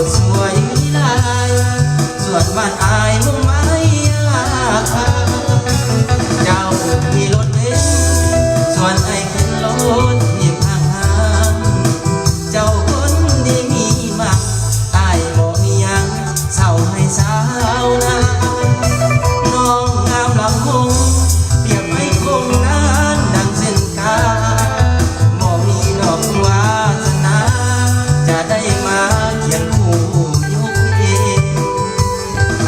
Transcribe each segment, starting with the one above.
ดสวยวิไลส่วนบ้านอายมุ่งไม้เจ้ามีรถเล็กส่วนไอ้ขึ้นรถที่พังหางเจ้าคนดีมีมักอายบอกมียังเศร้าให้สาวนาน้องงามลำคงเปรียบให้คงนานดังเส้นกาบอกมีดอกวาสนาจะได้มาเคียงคู่ยุคนี้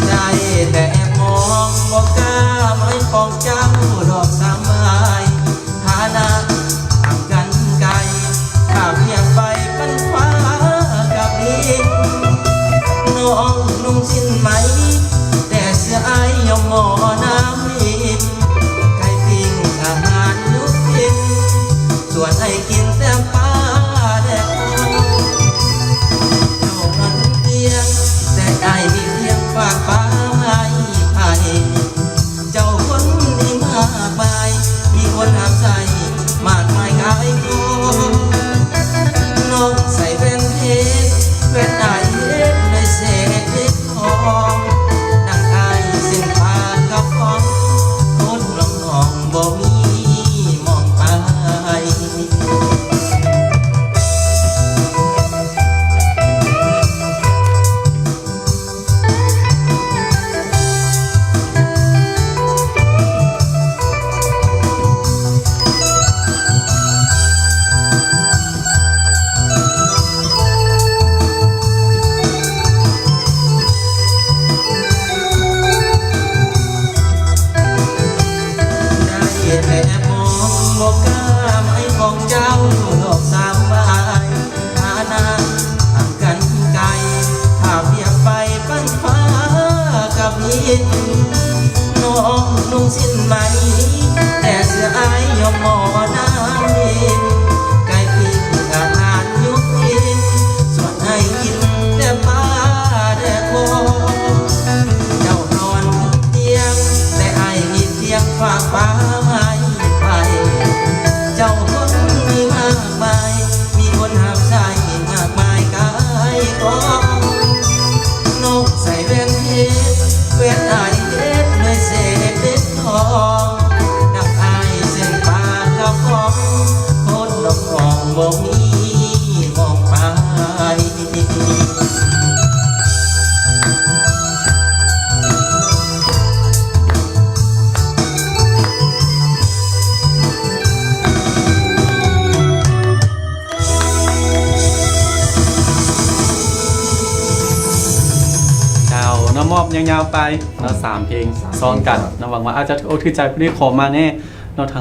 ได้แต่แอบมองบอกกล้าไม่ปองเจ้าดอกสามไม้ฐานะห่างกันไกลข้าเพียงไปปันฟ้ากับดินน้องนุ่งสิ้นไหมแต่เสื้อไอยอมหมอน้ำลินไก่ปิ้งอาหารลูกกินส่วนไอกินแต่ปลาแดกเจ้ามันเพียงแต่ไอมีเพียงฝากฟ้าให้ไผ่เจ้าคนดีมากมายมีคนหักใจมากมายกายโกน้องใส่แว่นเพชรแว่นไอเล็บในเศษเพชรทองดังไอเส้นผ่ากับฟองคนลองมองบ่มีมองไปแต่มองบอกกล้าไม่ของเจ้าดอกสามใบฐานะห่างกันไกลถ้าเพียบไปปั้นฟ้ากับหินน้องนุ่งสิ้นไหมแต่เสื้อไอยอมหมอน้ำดินไก่ปิ้งอาหารยุคยินส่วนให้กินแต่ปลาแดกโบเจ้านอนเตียงแต่ไอมีเพียงฝากฟ้าเจ้าคนมีมากมายมีคนหักใจมากมายกายกองนกใส่แว่นเพชรแว่นอายเพชรด้วยเศษเพชรทองดังอายเส้นปากกับฟองโคตรดอกทองบ่มีมองไปน้ำมอบยาวๆไปเรา3 เพลงซ้อนกันระหวังว่าอาจจะโอ้ถือใจพี่ขอมาแน่เราทาง